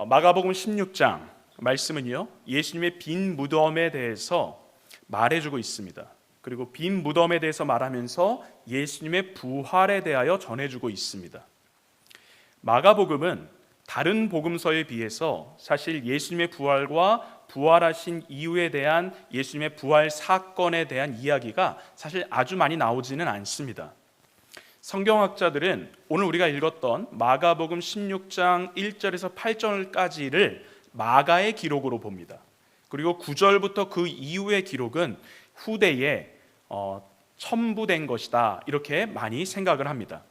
마가복음 16장 말씀은요, 예수님의 빈 무덤에 대해서 말해주고 있습니다. 그리고 빈 무덤에 대해서 말하면서 예수님의 부활에 대하여 전해주고 있습니다. 마가복음은 다른 복음서에 비해서 사실 예수님의 부활과 부활하신 이후에 대한 예수님의 부활 사건에 대한 이야기가 사실 아주 많이 나오지는 않습니다. 성경학자들은 오늘 우리가 읽었던 마가복음 16장 1절에서 8절까지를 마가의 기록으로 봅니다. 그리고 9절부터 그 이후의 기록은 후대에 첨부된 것이다, 이렇게 많이 생각을 합니다.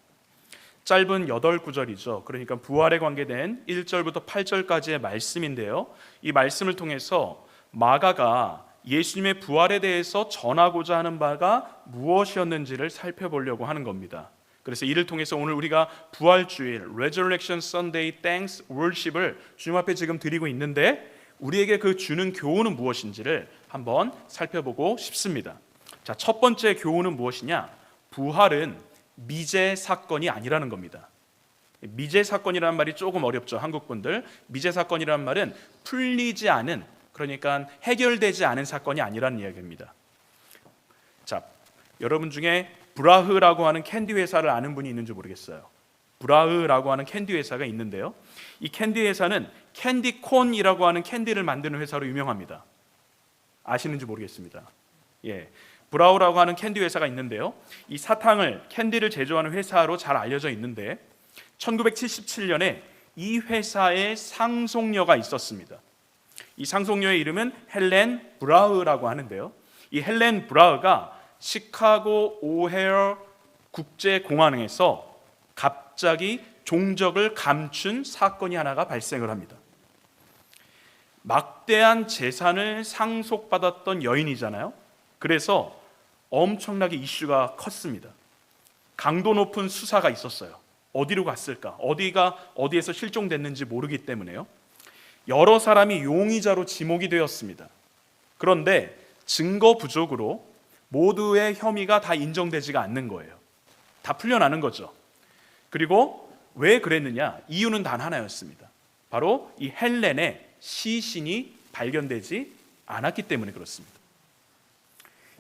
짧은 8구절이죠. 그러니까 부활에 관계된 1절부터 8절까지의 말씀인데요, 이 말씀을 통해서 마가가 예수님의 부활에 대해서 전하고자 하는 바가 무엇이었는지를 살펴보려고 하는 겁니다. 그래서 이를 통해서 오늘 우리가 부활주일 Resurrection Sunday Thanks Worship을 주님 앞에 지금 드리고 있는데, 우리에게 그 주는 교훈은 무엇인지를 한번 살펴보고 싶습니다. 자, 첫 번째 교훈은 무엇이냐? 부활은 미제 사건이 아니라는 겁니다. 미제 사건이라는 말이 조금 어렵죠, 한국 분들. 미제 사건이라는 말은 풀리지 않은, 그러니까 해결되지 않은 사건이 아니라는 이야기입니다. 자, 여러분 중에 브라흐라고 하는 캔디 회사를 아는 분이 있는지 모르겠어요. 브라흐라고 하는 캔디 회사가 있는데요, 이 캔디 회사는 캔디콘이라고 하는 캔디를 만드는 회사로 유명합니다. 아시는지 모르겠습니다. 브라우라고 하는 캔디 회사가 있는데요, 이 사탕을, 캔디를 제조하는 회사로 잘 알려져 있는데 1977년에 이 회사의 상속녀가 있었습니다. 이 상속녀의 이름은 헬렌 브라우라고 하는데요, 이 헬렌 브라우가 시카고 오헤어 국제공항에서 갑자기 종적을 감춘 사건이 하나가 발생을 합니다. 막대한 재산을 상속받았던 여인이잖아요. 그래서 엄청나게 이슈가 컸습니다. 강도 높은 수사가 있었어요. 어디로 갔을까? 어디에서 실종됐는지 모르기 때문에요. 여러 사람이 용의자로 지목이 되었습니다. 그런데 증거 부족으로 모두의 혐의가 다 인정되지가 않는 거예요. 다 풀려나는 거죠. 그리고 왜 그랬느냐? 이유는 단 하나였습니다. 바로 이 헬렌의 시신이 발견되지 않았기 때문에 그렇습니다.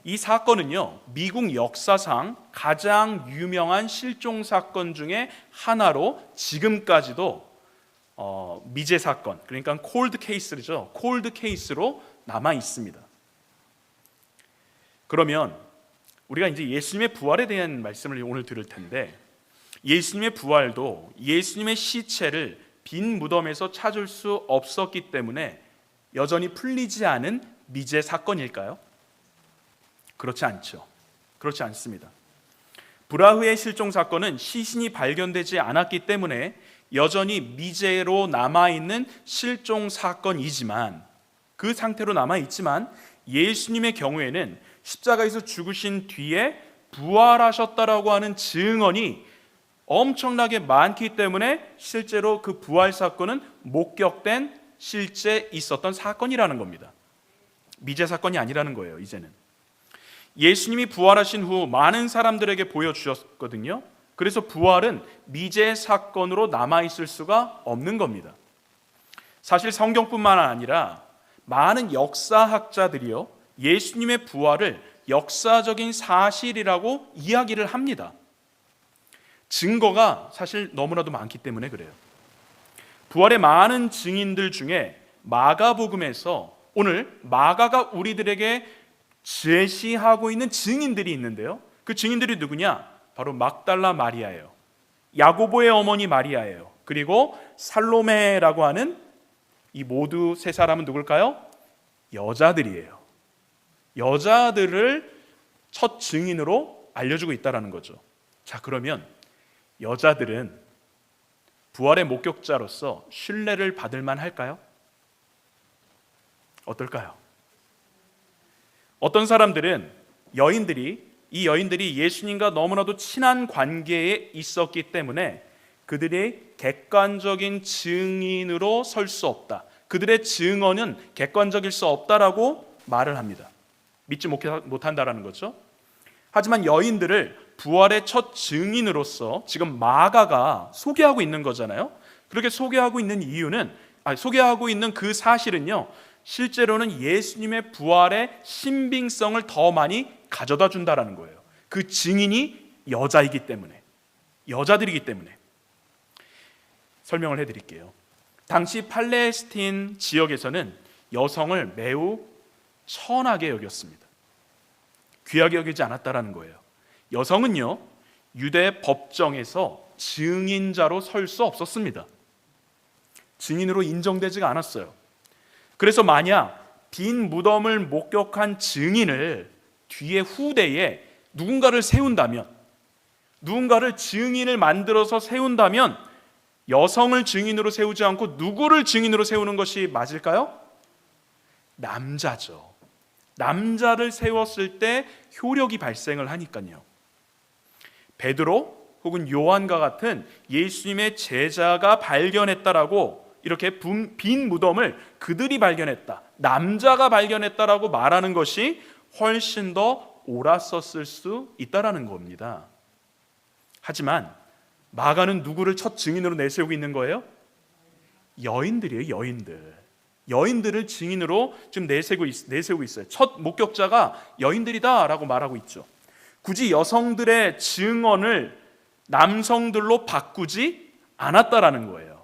이 사건은요, 미국 역사상 가장 유명한 실종 사건 중에 하나로 지금까지도 미제 사건, 그러니까 콜드 케이스죠. 콜드 케이스로 남아 있습니다. 그러면 우리가 이제 예수님의 부활에 대한 말씀을 오늘 들을 텐데, 예수님의 부활도 예수님의 시체를 빈 무덤에서 찾을 수 없었기 때문에 여전히 풀리지 않은 미제 사건일까요? 그렇지 않죠. 그렇지 않습니다. 브라흐의 실종 사건은 시신이 발견되지 않았기 때문에 여전히 미제로 남아있는 실종 사건이지만, 그 상태로 남아있지만, 예수님의 경우에는 십자가에서 죽으신 뒤에 부활하셨다라고 하는 증언이 엄청나게 많기 때문에 실제로 그 부활 사건은 목격된, 실제 있었던 사건이라는 겁니다. 미제 사건이 아니라는 거예요. 이제는 예수님이 부활하신 후 많은 사람들에게 보여주셨거든요. 그래서 부활은 미제 사건으로 남아있을 수가 없는 겁니다. 사실 성경뿐만 아니라 많은 역사학자들이요, 예수님의 부활을 역사적인 사실이라고 이야기를 합니다. 증거가 사실 너무나도 많기 때문에 그래요. 부활의 많은 증인들 중에 마가복음에서 오늘 마가가 우리들에게 제시하고 있는 증인들이 있는데요, 그 증인들이 누구냐? 바로 막달라 마리아예요. 야고보의 어머니 마리아예요. 그리고 살로메라고 하는 이 모두 세 사람은 누굴까요? 여자들이에요. 여자들을 첫 증인으로 알려주고 있다는 거죠. 자, 그러면 여자들은 부활의 목격자로서 신뢰를 받을 만할까요? 어떨까요? 어떤 사람들은 이 여인들이 예수님과 너무나도 친한 관계에 있었기 때문에 그들의 객관적인 증인으로 설 수 없다, 그들의 증언은 객관적일 수 없다라고 말을 합니다. 믿지 못한다라는 거죠. 하지만 여인들을 부활의 첫 증인으로서 지금 마가가 소개하고 있는 거잖아요. 그렇게 소개하고 있는 이유는 소개하고 있는 그 사실은요, 실제로는 예수님의 부활의 신빙성을 더 많이 가져다 준다라는 거예요. 그 증인이 여자이기 때문에, 여자들이기 때문에. 설명을 해드릴게요. 당시 팔레스틴 지역에서는 여성을 매우 천하게 여겼습니다. 귀하게 여기지 않았다라는 거예요. 여성은요, 유대 법정에서 증인자로 설 수 없었습니다. 증인으로 인정되지가 않았어요. 그래서 만약 빈 무덤을 목격한 증인을 뒤에 후대에 누군가를 세운다면, 누군가를 증인을 만들어서 세운다면 여성을 증인으로 세우지 않고 누구를 증인으로 세우는 것이 맞을까요? 남자죠. 남자를 세웠을 때 효력이 발생을 하니까요. 베드로 혹은 요한과 같은 예수님의 제자가 발견했다라고, 이렇게 빈 무덤을 그들이 발견했다, 남자가 발견했다라고 말하는 것이 훨씬 더 옳았었을 수 있다라는 겁니다. 하지만 마가는 누구를 첫 증인으로 내세우고 있는 거예요? 여인들이에요. 여인들을 증인으로 지금 내세우고 있어요. 첫 목격자가 여인들이다라고 말하고 있죠. 굳이 여성들의 증언을 남성들로 바꾸지 않았다라는 거예요.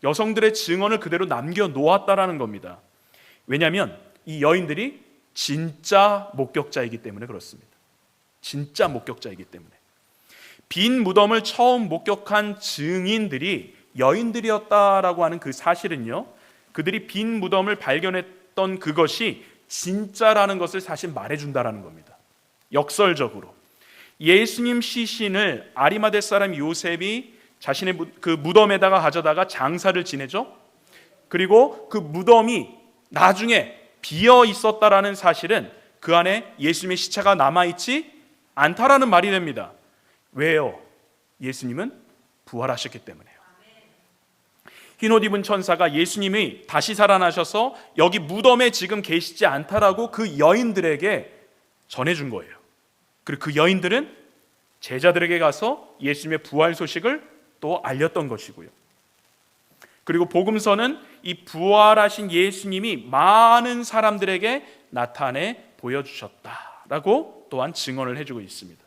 여성들의 증언을 그대로 남겨놓았다라는 겁니다. 왜냐하면 이 여인들이 진짜 목격자이기 때문에 그렇습니다. 진짜 목격자이기 때문에. 빈 무덤을 처음 목격한 증인들이 여인들이었다라고 하는 그 사실은요, 그들이 빈 무덤을 발견했던 그것이 진짜라는 것을 사실 말해준다라는 겁니다. 역설적으로 예수님 시신을 아리마대 사람 요셉이 자신의 그 무덤에다가 가져다가 장사를 지내죠. 그리고 그 무덤이 나중에 비어 있었다라는 사실은 그 안에 예수님의 시체가 남아있지 않다라는 말이 됩니다. 왜요? 예수님은 부활하셨기 때문에요. 흰옷 입은 천사가 예수님이 다시 살아나셔서 여기 무덤에 지금 계시지 않다라고 그 여인들에게 전해준 거예요. 그리고 그 여인들은 제자들에게 가서 예수님의 부활 소식을 또 알렸던 것이고요. 그리고 복음서는 이 부활하신 예수님이 많은 사람들에게 나타내 보여주셨다라고 또한 증언을 해주고 있습니다.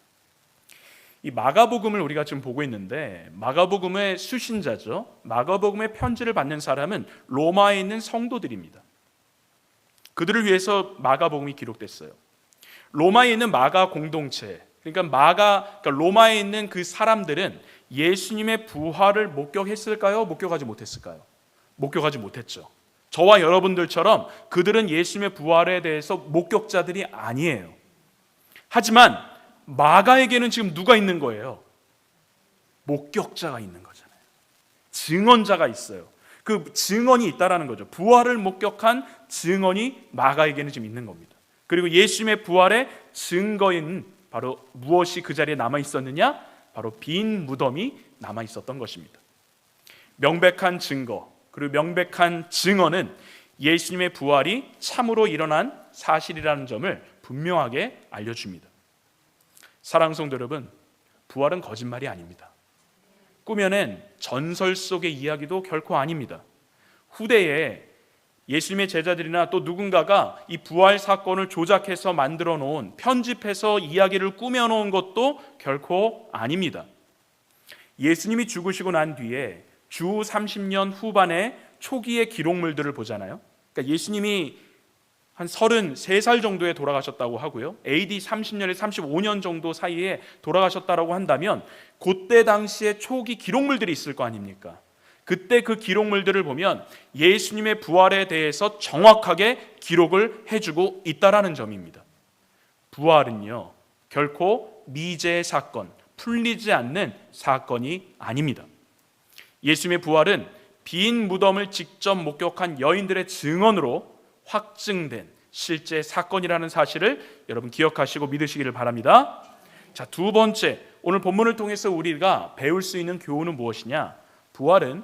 이 마가복음을 우리가 지금 보고 있는데, 마가복음의 수신자죠. 마가복음의 편지를 받는 사람은 로마에 있는 성도들입니다. 그들을 위해서 마가복음이 기록됐어요. 로마에 있는 마가 공동체, 그러니까 로마에 있는 그 사람들은 예수님의 부활을 목격했을까요? 목격하지 못했을까요? 목격하지 못했죠. 저와 여러분들처럼 그들은 예수님의 부활에 대해서 목격자들이 아니에요. 하지만 마가에게는 지금 누가 있는 거예요? 목격자가 있는 거잖아요. 증언자가 있어요. 그 증언이 있다라는 거죠. 부활을 목격한 증언이 마가에게는 지금 있는 겁니다. 그리고 예수님의 부활의 증거인 바로 무엇이 그 자리에 남아 있었느냐? 바로 빈 무덤이 남아 있었던 것입니다. 명백한 증거, 그리고 명백한 증언은 예수님의 부활이 참으로 일어난 사실이라는 점을 분명하게 알려줍니다. 사랑하는 성도 여러분, 부활은 거짓말이 아닙니다. 꾸며낸 전설 속의 이야기도 결코 아닙니다. 후대에 예수님의 제자들이나 또 누군가가 이 부활 사건을 조작해서 만들어 놓은, 편집해서 이야기를 꾸며 놓은 것도 결코 아닙니다. 예수님이 죽으시고 난 뒤에 주 30년 후반에 초기의 기록물들을 보잖아요. 그러니까 예수님이 한 33살 정도에 돌아가셨다고 하고요. AD 30년에서 35년 정도 사이에 돌아가셨다라고 한다면 그때 당시에 초기 기록물들이 있을 거 아닙니까? 그때 그 기록물들을 보면 예수님의 부활에 대해서 정확하게 기록을 해주고 있다라는 점입니다. 부활은요, 결코 미제의 사건, 풀리지 않는 사건이 아닙니다. 예수님의 부활은 빈 무덤을 직접 목격한 여인들의 증언으로 확증된 실제 사건이라는 사실을 여러분 기억하시고 믿으시기를 바랍니다. 자, 두 번째, 오늘 본문을 통해서 우리가 배울 수 있는 교훈은 무엇이냐? 부활은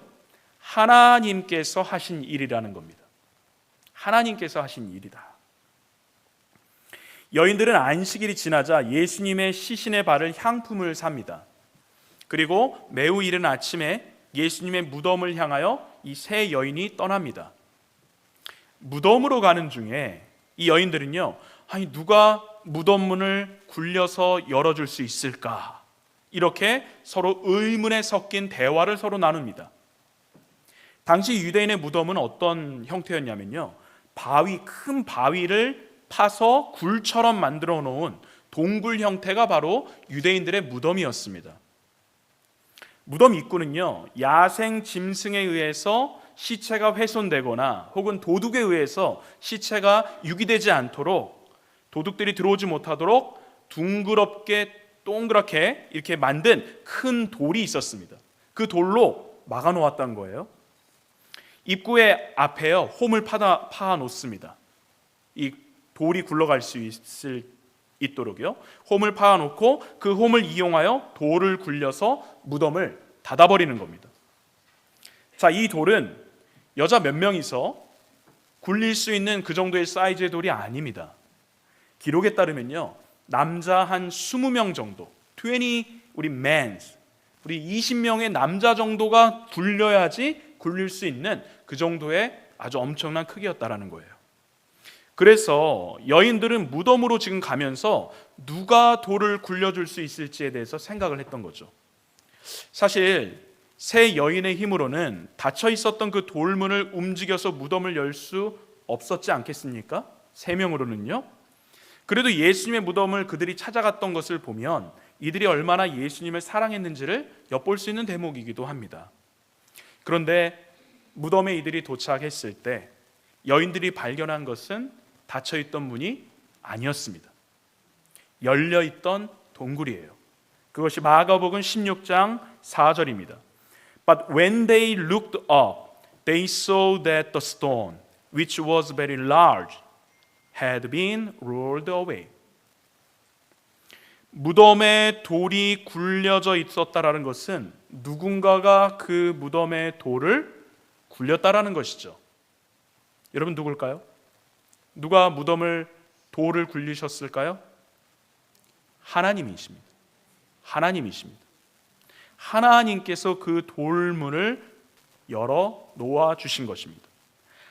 하나님께서 하신 일이라는 겁니다. 하나님께서 하신 일이다. 여인들은 안식일이 지나자 예수님의 시신의 발을 향품을 삽니다. 그리고 매우 이른 아침에 예수님의 무덤을 향하여 이 세 여인이 떠납니다. 무덤으로 가는 중에 이 여인들은요, 아니 누가 무덤 문을 굴려서 열어줄 수 있을까? 이렇게 서로 의문에 섞인 대화를 서로 나눕니다. 당시 유대인의 무덤은 어떤 형태였냐면요, 큰 바위를 파서 굴처럼 만들어 놓은 동굴 형태가 바로 유대인들의 무덤이었습니다. 무덤 입구는요, 야생 짐승에 의해서 시체가 훼손되거나 혹은 도둑에 의해서 시체가 유기되지 않도록, 도둑들이 들어오지 못하도록 둥그렇게 동그랗게 이렇게 만든 큰 돌이 있었습니다. 그 돌로 막아 놓았다는 거예요. 입구의 앞에요, 홈을 파아 놓습니다. 이 돌이 굴러갈 수 있도록요, 홈을 파아 놓고 그 홈을 이용하여 돌을 굴려서 무덤을 닫아버리는 겁니다. 자, 이 돌은 여자 몇 명이서 굴릴 수 있는 그 정도의 사이즈의 돌이 아닙니다. 기록에 따르면요, 남자 한 20명 정도, 20 우리 20명의 남자 정도가 굴려야지 굴릴 수 있는 그 정도의 아주 엄청난 크기였다라는 거예요. 그래서 여인들은 무덤으로 지금 가면서 누가 돌을 굴려줄 수 있을지에 대해서 생각을 했던 거죠. 사실 세 여인의 힘으로는 닫혀 있었던 그 돌문을 움직여서 무덤을 열 수 없었지 않겠습니까? 세 명으로는요. 그래도 예수님의 무덤을 그들이 찾아갔던 것을 보면 이들이 얼마나 예수님을 사랑했는지를 엿볼 수 있는 대목이기도 합니다. 그런데 무덤에 이들이 도착했을 때 여인들이 발견한 것은 닫혀있던 문이 아니었습니다. 열려있던 동굴이에요. 그것이 마가복음 16장 4절입니다. But when they looked up, they saw that the stone, which was very large, had been rolled away. 무덤에 돌이 굴려져 있었다라는 것은 누군가가 그 무덤의 돌을 굴렸다라는 것이죠. 여러분 누굴까요? 누가 무덤을 돌을 굴리셨을까요? 하나님이십니다. 하나님이십니다. 하나님께서 그 돌문을 열어 놓아 주신 것입니다.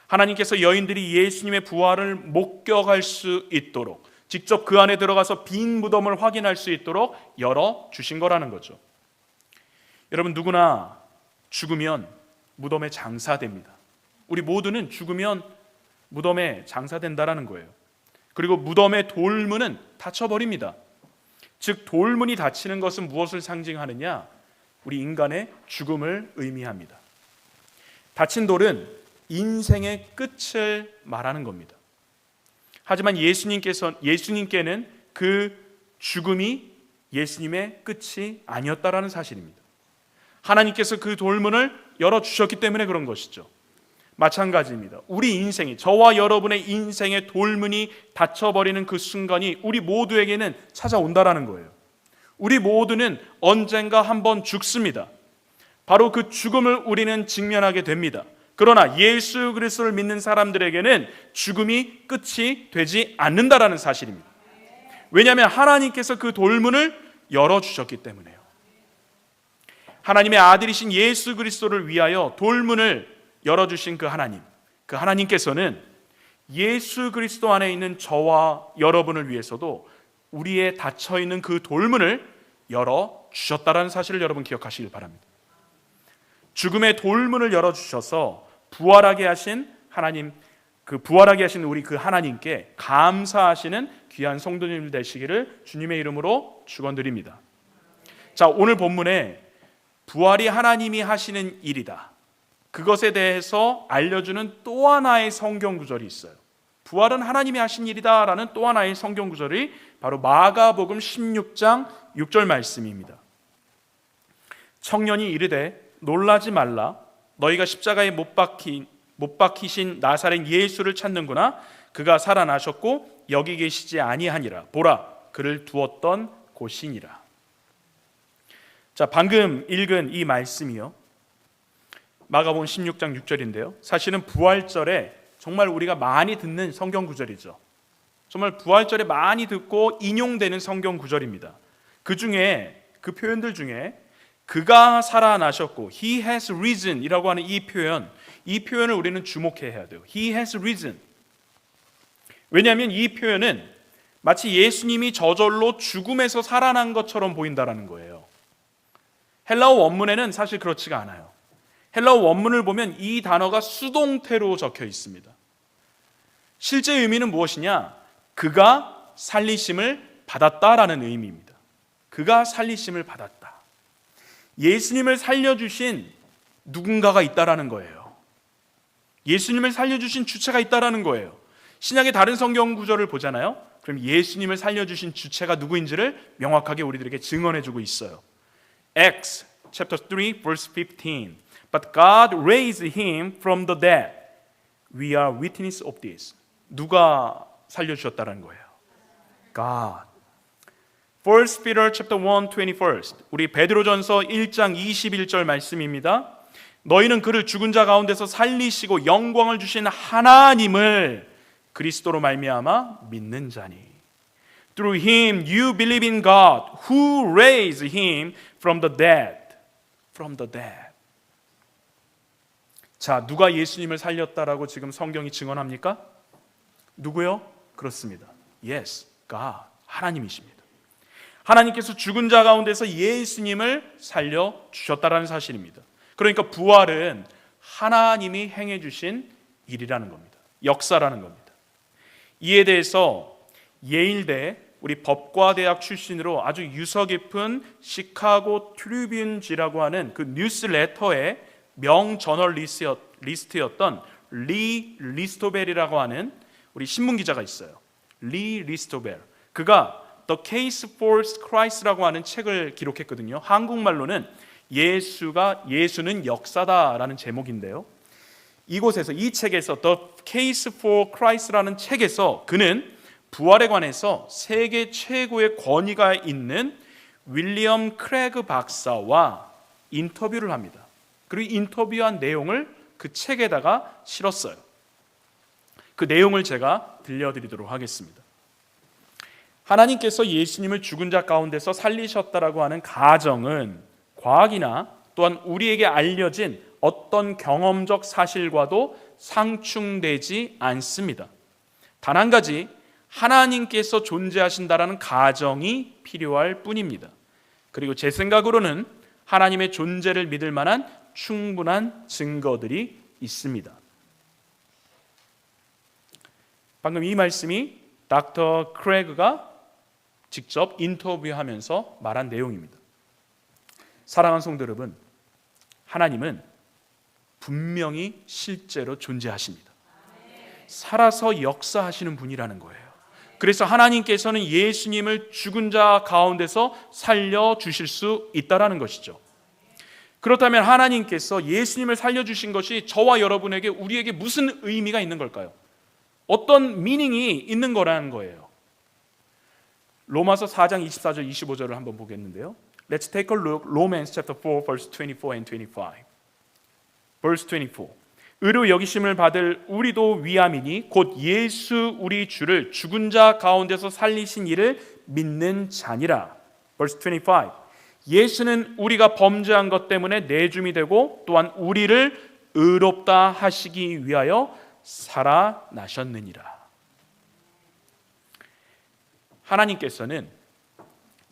하나님께서 여인들이 예수님의 부활을 목격할 수 있도록, 직접 그 안에 들어가서 빈 무덤을 확인할 수 있도록 열어 주신 거라는 거죠. 여러분 누구나 죽으면 무덤에 장사됩니다. 우리 모두는 죽으면 무덤에 장사된다라는 거예요. 그리고 무덤의 돌문은 닫혀버립니다. 즉 돌문이 닫히는 것은 무엇을 상징하느냐? 우리 인간의 죽음을 의미합니다. 닫힌 돌은 인생의 끝을 말하는 겁니다. 하지만 예수님께는 그 죽음이 예수님의 끝이 아니었다라는 사실입니다. 하나님께서 그 돌문을 열어주셨기 때문에 그런 것이죠. 마찬가지입니다. 우리 인생이, 저와 여러분의 인생의 돌문이 닫혀버리는 그 순간이 우리 모두에게는 찾아온다라는 거예요. 우리 모두는 언젠가 한번 죽습니다. 바로 그 죽음을 우리는 직면하게 됩니다. 그러나 예수 그리스도를 믿는 사람들에게는 죽음이 끝이 되지 않는다라는 사실입니다. 왜냐하면 하나님께서 그 돌문을 열어주셨기 때문에요. 하나님의 아들이신 예수 그리스도를 위하여 돌문을 열어주신 그 하나님께서는 예수 그리스도 안에 있는 저와 여러분을 위해서도 우리의 닫혀있는 그 돌문을 열어주셨다라는 사실을 여러분 기억하시길 바랍니다. 죽음의 돌문을 열어주셔서 부활하게 하신 하나님, 그 부활하게 하신 우리 그 하나님께 감사하시는 귀한 성도님 되시기를 주님의 이름으로 축원드립니다. 자, 오늘 본문에 부활이 하나님이 하시는 일이다, 그것에 대해서 알려주는 또 하나의 성경 구절이 있어요. 부활은 하나님이 하신 일이다 라는 또 하나의 성경 구절이 바로 마가복음 16장 6절 말씀입니다. 청년이 이르되 놀라지 말라, 너희가 십자가에 못 박히신 나사렛 예수를 찾는구나. 그가 살아나셨고 여기 계시지 아니하니라. 보라, 그를 두었던 곳이니라. 자, 방금 읽은 이 말씀이요, 마가복음 16장 6절인데요. 사실은 부활절에 정말 우리가 많이 듣는 성경 구절이죠. 정말 부활절에 많이 듣고 인용되는 성경 구절입니다. 그 중에, 그 표현들 중에 그가 살아나셨고 He has risen 이라고 하는 이 표현을 우리는 주목해야 돼요. He has risen. 왜냐하면 이 표현은 마치 예수님이 저절로 죽음에서 살아난 것처럼 보인다는 거예요. 헬라어 원문에는 사실 그렇지가 않아요. 헬라어 원문을 보면 이 단어가 수동태로 적혀 있습니다. 실제 의미는 무엇이냐? 그가 살리심을 받았다라는 의미입니다. 그가 살리심을 받았다. 예수님을 살려주신 누군가가 있다라는 거예요. 예수님을 살려주신 주체가 있다라는 거예요. 신약의 다른 성경 구절을 보잖아요. 그럼 예수님을 살려주신 주체가 누구인지를 명확하게 우리들에게 증언해주고 있어요. Acts chapter 3 verse 15. But God raised him from the dead. We are witness of this. 누가 살려주셨다는 거예요? God. 1 Peter chapter 1 21. 우리 베드로전서 1장 21절 말씀입니다. 너희는 그를 죽은 자 가운데서 살리시고 영광을 주신 하나님을 그리스도로 말미암아 믿는 자니. Through him you believe in God who raised him from the dead. From the dead. 자, 누가 예수님을 살렸다라고 지금 성경이 증언합니까? 누구요? 그렇습니다. Yes, God. 하나님이십니다. 하나님께서 죽은 자 가운데서 예수님을 살려주셨다라는 사실입니다. 그러니까 부활은 하나님이 행해 주신 일이라는 겁니다. 역사라는 겁니다. 이에 대해서 예일대 우리 법과대학 출신으로 아주 유서 깊은 시카고 트리뷴지라고 하는 그 뉴스레터의 명저널리스트였던 리 리스토벨이라고 하는 우리 신문기자가 있어요. 리 리스토벨. 그가 The Case for Christ라고 하는 책을 기록했거든요. 한국말로는 예수는 역사다라는 제목인데요. 이곳에서 이 책에서 The Case for Christ라는 책에서 그는 부활에 관해서 세계 최고의 권위가 있는 윌리엄 크래그 박사와 인터뷰를 합니다. 그리고 인터뷰한 내용을 그 책에다가 실었어요. 그 내용을 제가 들려드리도록 하겠습니다. 하나님께서 예수님을 죽은 자 가운데서 살리셨다라고 하는 가정은 과학이나 또한 우리에게 알려진 어떤 경험적 사실과도 상충되지 않습니다. 단 한 가지, 하나님께서 존재하신다라는 가정이 필요할 뿐입니다. 그리고 제 생각으로는 하나님의 존재를 믿을 만한 충분한 증거들이 있습니다. 방금 이 말씀이 닥터 크레그가 직접 인터뷰하면서 말한 내용입니다. 사랑하는 성도 여러분, 하나님은 분명히 실제로 존재하십니다. 살아서 역사하시는 분이라는 거예요. 그래서 하나님께서는 예수님을 죽은 자 가운데서 살려주실 수 있다는 것이죠. 그렇다면 하나님께서 예수님을 살려주신 것이 저와 여러분에게 우리에게 무슨 의미가 있는 걸까요? 어떤 미닝이 있는 거라는 거예요. 로마서 4장 24절 25절을 한번 보겠는데요. Let's take a look Romans chapter 4 verse 24 and 25. Verse 24. 의로 여기심을 받을 우리도 위함이니 곧 예수 우리 주를 죽은 자 가운데서 살리신 이를 믿는 자니라. Verse 25. 예수는 우리가 범죄한 것 때문에 내줌이 되고 또한 우리를 의롭다 하시기 위하여 살아나셨느니라. 하나님께서는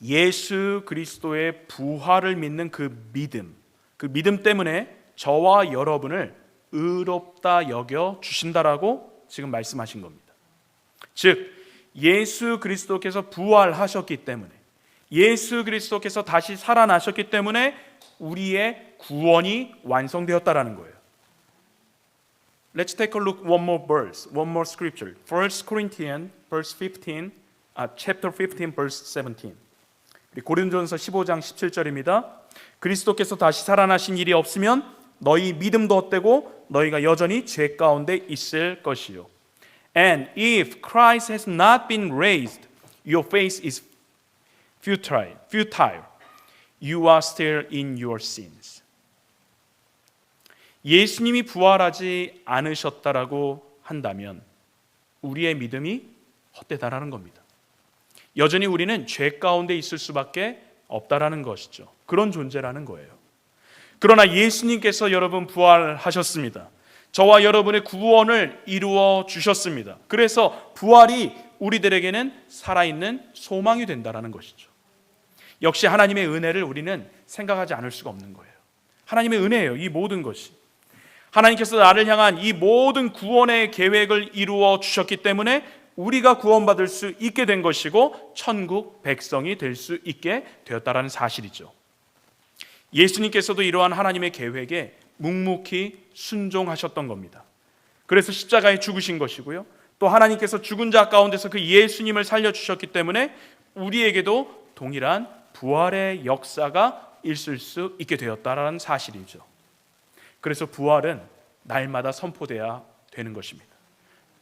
예수 그리스도의 부활을 믿는 그 믿음 때문에 저와 여러분을 의롭다 여겨 주신다라고 지금 말씀하신 겁니다. 즉 예수 그리스도께서 부활하셨기 때문에, 예수 그리스도께서 다시 살아나셨기 때문에 우리의 구원이 완성되었다라는 거예요. Let's take a look one more verse, one more scripture. 1 Corinthians chapter 15 verse 17. 고린도전서 15장 17절입니다. 그리스도께서 다시 살아나신 일이 없으면 너희 믿음도 헛되고 너희가 여전히 죄 가운데 있을 것이요. And if Christ has not been raised, your faith is futile. You are still in your sins. 예수님이 부활하지 않으셨다라고 한다면 우리의 믿음이 헛되다라는 겁니다. 여전히 우리는 죄 가운데 있을 수밖에 없다라는 것이죠. 그런 존재라는 거예요. 그러나 예수님께서 여러분 부활하셨습니다. 저와 여러분의 구원을 이루어 주셨습니다. 그래서 부활이 우리들에게는 살아있는 소망이 된다라는 것이죠. 역시 하나님의 은혜를 우리는 생각하지 않을 수가 없는 거예요. 하나님의 은혜예요, 이 모든 것이. 하나님께서 나를 향한 이 모든 구원의 계획을 이루어 주셨기 때문에 우리가 구원받을 수 있게 된 것이고 천국 백성이 될 수 있게 되었다라는 사실이죠. 예수님께서도 이러한 하나님의 계획에 묵묵히 순종하셨던 겁니다. 그래서 십자가에 죽으신 것이고요. 또 하나님께서 죽은 자 가운데서 그 예수님을 살려주셨기 때문에 우리에게도 동일한 부활의 역사가 있을 수 있게 되었다라는 사실이죠. 그래서 부활은 날마다 선포돼야 되는 것입니다.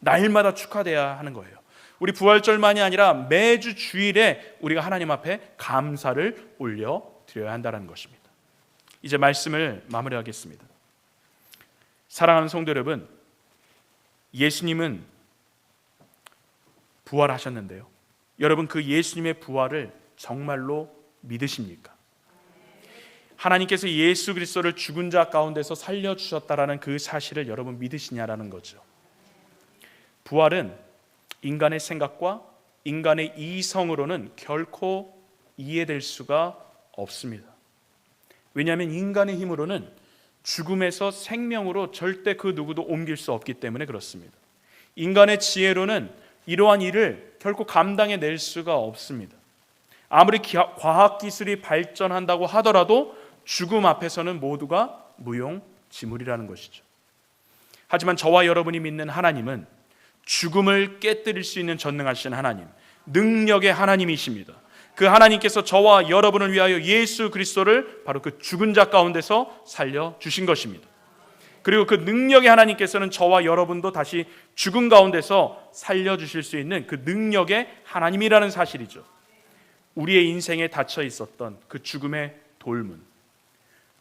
날마다 축하돼야 하는 거예요. 우리 부활절만이 아니라 매주 주일에 우리가 하나님 앞에 감사를 올려드려야 한다는 것입니다. 이제 말씀을 마무리하겠습니다. 사랑하는 성도 여러분, 예수님은 부활하셨는데요. 여러분 그 예수님의 부활을 정말로 믿으십니까? 하나님께서 예수 그리스도를 죽은 자 가운데서 살려주셨다라는 그 사실을 여러분 믿으시냐라는 거죠. 부활은 인간의 생각과 인간의 이성으로는 결코 이해될 수가 없습니다. 왜냐하면 인간의 힘으로는 죽음에서 생명으로 절대 그 누구도 옮길 수 없기 때문에 그렇습니다. 인간의 지혜로는 이러한 일을 결코 감당해낼 수가 없습니다. 아무리 과학기술이 발전한다고 하더라도 죽음 앞에서는 모두가 무용지물이라는 것이죠. 하지만 저와 여러분이 믿는 하나님은 죽음을 깨뜨릴 수 있는 전능하신 하나님, 능력의 하나님이십니다. 그 하나님께서 저와 여러분을 위하여 예수 그리스도를 바로 그 죽은 자 가운데서 살려주신 것입니다. 그리고 그 능력의 하나님께서는 저와 여러분도 다시 죽음 가운데서 살려주실 수 있는 그 능력의 하나님이라는 사실이죠. 우리의 인생에 닫혀 있었던 그 죽음의 돌문,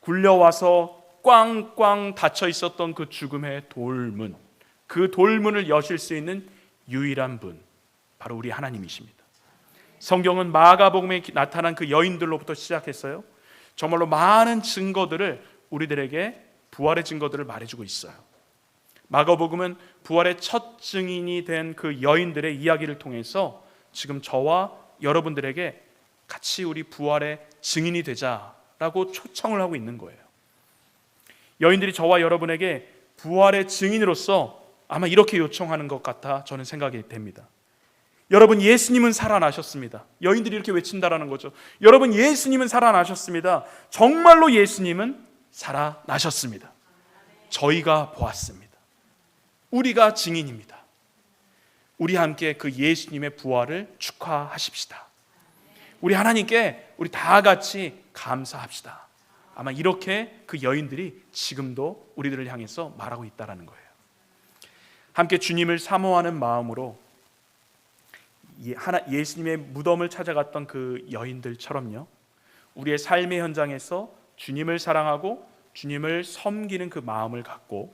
굴려와서 꽝꽝 닫혀 있었던 그 죽음의 돌문, 그 돌문을 여실 수 있는 유일한 분, 바로 우리 하나님이십니다. 성경은 마가복음에 나타난 그 여인들로부터 시작했어요. 정말로 많은 증거들을 우리들에게 부활의 증거들을 말해주고 있어요. 마가복음은 부활의 첫 증인이 된 그 여인들의 이야기를 통해서 지금 저와 여러분들에게 같이 우리 부활의 증인이 되자라고 초청을 하고 있는 거예요. 여인들이 저와 여러분에게 부활의 증인으로서 아마 이렇게 요청하는 것 같아 저는 생각이 됩니다. 여러분, 예수님은 살아나셨습니다. 여인들이 이렇게 외친다라는 거죠. 여러분, 예수님은 살아나셨습니다. 정말로 예수님은 살아나셨습니다. 저희가 보았습니다. 우리가 증인입니다. 우리 함께 그 예수님의 부활을 축하하십시다. 우리 하나님께 우리 다 같이 감사합시다. 아마 이렇게 그 여인들이 지금도 우리들을 향해서 말하고 있다는 거예요. 함께 주님을 사모하는 마음으로 예수님의 무덤을 찾아갔던 그 여인들처럼요, 우리의 삶의 현장에서 주님을 사랑하고 주님을 섬기는 그 마음을 갖고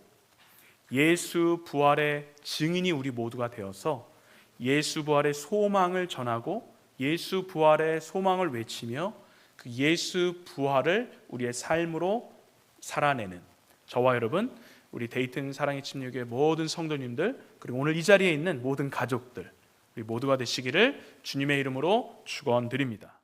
예수 부활의 증인이 우리 모두가 되어서 예수 부활의 소망을 전하고 예수 부활의 소망을 외치며 그 예수 부활을 우리의 삶으로 살아내는 저와 여러분, 우리 데이튼 사랑의 침례교회 모든 성도님들, 그리고 오늘 이 자리에 있는 모든 가족들, 우리 모두가 되시기를 주님의 이름으로 축원드립니다.